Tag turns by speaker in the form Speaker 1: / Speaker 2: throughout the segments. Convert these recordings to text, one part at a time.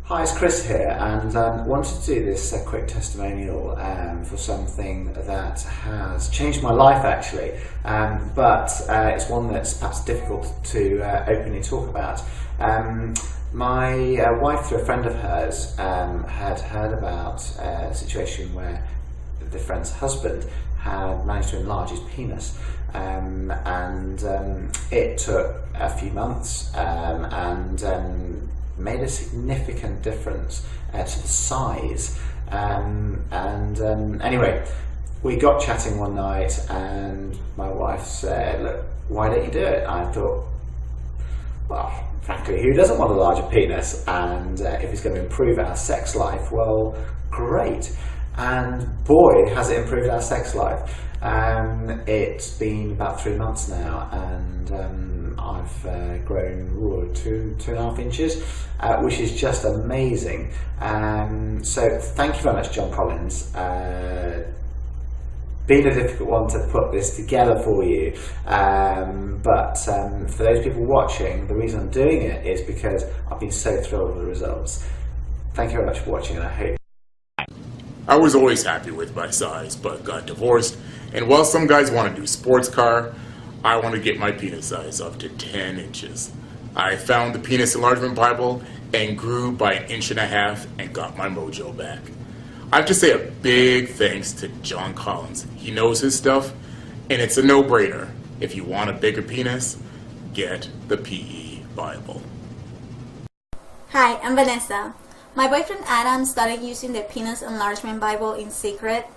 Speaker 1: Hi, it's Chris here, and wanted to do this quick testimonial for something that has changed my life actually, but it's one that's perhaps difficult to openly talk about. My wife, through a friend of hers, had heard about a situation where the friend's husband had managed to enlarge his penis, and it took a few months and made a significant difference to the size. Anyway, we got chatting one night and my wife said, "Look, why don't you do it?" I thought, well, frankly, who doesn't want a larger penis? And if it's going to improve our sex life, well, great. And boy, has it improved our sex life. It's been about 3 months now, and I've grown 2.5 inches, which is just amazing. So thank you very much, John Collins. Been a difficult one to put this together for you, but for those people watching, the reason I'm doing it is because I've been so thrilled with the results. Thank you very much for watching, and I hope.
Speaker 2: I was always happy with my size, but got divorced, and while some guys want to do sports car, I want to get my penis size up to 10 inches. I found the Penis Enlargement Bible and grew by 1.5 inches and got my mojo back. I have to say a big thanks to John Collins. He knows his stuff, and it's a no-brainer. If you want a bigger penis, get the PE Bible.
Speaker 3: Hi, I'm Vanessa. My boyfriend Adam started using the Penis Enlargement Bible in secret.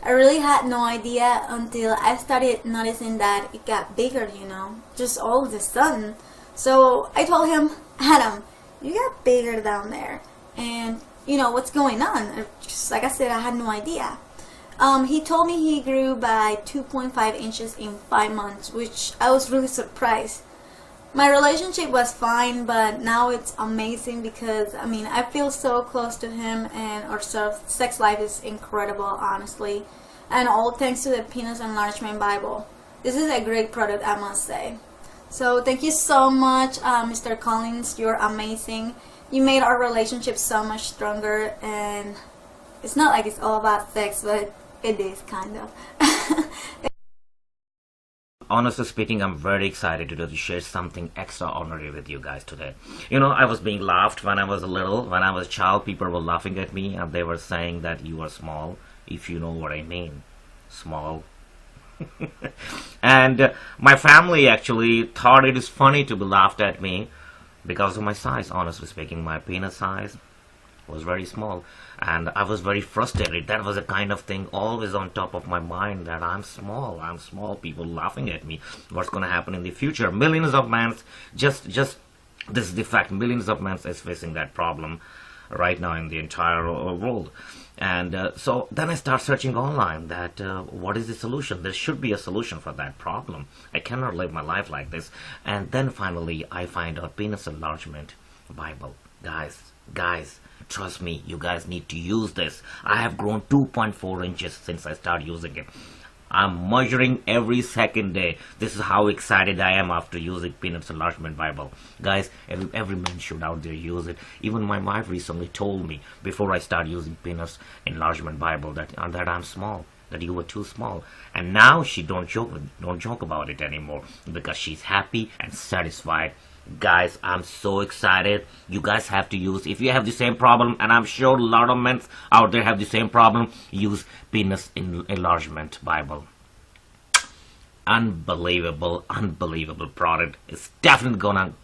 Speaker 3: I really had no idea until I started noticing that it got bigger, just all of a sudden. So I told him, "Adam, you got bigger down there, and what's going on?" Just like I said, I had no idea. He told me he grew by 2.5 inches in 5 months, which I was really surprised. My relationship was fine, but now it's amazing because I feel so close to him, and our sex life is incredible, honestly, and all thanks to the Penis Enlargement Bible. This is a great product, I must say. So thank you so much, Mr. Collins. You're amazing. You made our relationship so much stronger, and it's not like it's all about sex, but it is kind of.
Speaker 4: Honestly speaking, I'm very excited to share something extraordinary with you guys today. I was being laughed when I was little. When I was a child, people were laughing at me and they were saying that you are small, if you know what I mean. Small. And my family actually thought it is funny to be laughed at me because of my size. Honestly speaking, my penis size was very small, and I was very frustrated. That was a kind of thing always on top of my mind, that I'm small, people laughing at me. What's going to happen in the future? Millions of men, just this is the fact, millions of men is facing that problem right now in the entire world. And so then I start searching online that what is the solution? There should be a solution for that problem. I cannot live my life like this. And then finally I find out Penis Enlargement Bible. Guys, trust me, you guys need to use this. I have grown 2.4 inches since I started using it. I'm measuring every second day. This is how excited I am after using Penis Enlargement Bible. Guys, every man should out there use it. Even my wife recently told me, before I start using Penis Enlargement Bible, that I'm small, that you were too small. And now she don't joke about it anymore, because she's happy and satisfied. Guys, I'm so excited. You guys have to use, if you have the same problem, and I'm sure a lot of men out there have the same problem, use Penis Enlargement Bible. Unbelievable product. It's definitely gonna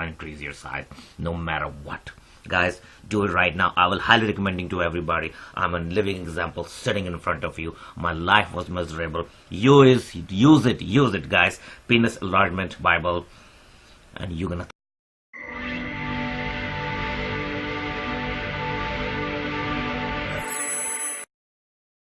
Speaker 4: increase your size, no matter what. Guys, do it right now. I will highly recommending to everybody. I'm a living example sitting in front of you. My life was miserable. Use it, guys. Penis Enlargement Bible. And you're gonna